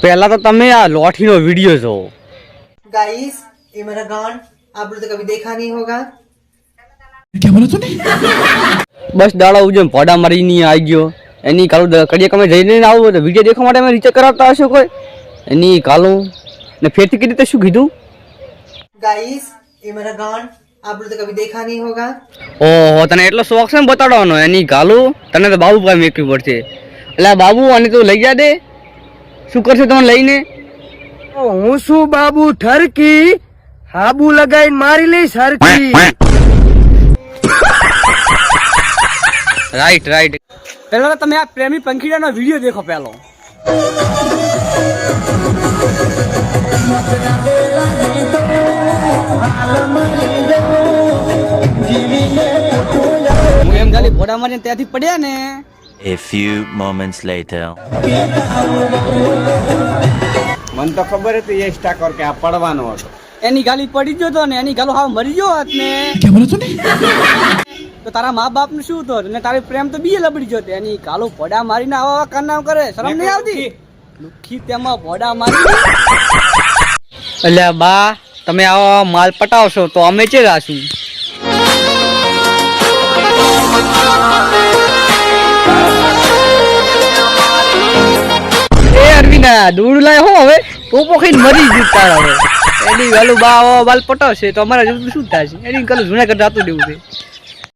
पहला तो तमे आ लॉटरी नो वीडियो जो गाइस ये मेरा गांड आप लोग तो कभी देखा नहीं होगा। क्या बोला तूने? बस दाड़ा उजम पड़ा मारी नहीं आई गयो एनी कालू कड़िया कमे जईने आवो तो वीडियो देखवा माटे मैं रिचार्ज करावता हशो कोई एनी कालू ने फेरथी कीधी ते शुं कीधुं गाइस ये मेरा गांड आप लोग तो कभी देखा नहीं होगा। ओहो तने એટલો શોખ છે ને બતાડવાનો એની ગાલુ તને તો બાબુ પાસે મેકવી પડશે એટલે બાબુ આને તું લઈ જા દે શું કરશે તમને લઈને હું શું બાબુ ઠરકી હાબુ લગાઈને મારી લઈશ હરકી। રાઈટ રાઈટ પહેલા તો તમે આ પ્રેમી પંખીડાનો વિડિયો દેખો પહેલો હું એમ ગાલી ભોડા મારીને ત્યાંથી પડ્યા ને A few moments later. મને તો ખબર હતી એ સ્ટાકર કે આ પડવાનો હતો એની ગાલી પડી ગયો તો ને એની ગાલો હાવ મરી ગયો હોત ને क्या बोला तूने? તો તારા મા બાપ નું શું તો ને તારી પ્રેમ તો બીએ લબડી ગયો એની ગાલો ભોડા મારીને આવા કામ કરે શરમ નહીં આવતી લુખી તેમાં ભોડા મારી એટલે બા તમે આવા માલ પટાવશો તો અમે ચે રાશું એ અરવિંદા દૂર લાય હો હવે ટોપો ખાઈને મરી ગયું તારા હવે એની વાલું બા બાલ પટાવશે તો અમારા જેવું શું થાય છે એની કાલે જુનાગઢ જાતું દેવું છે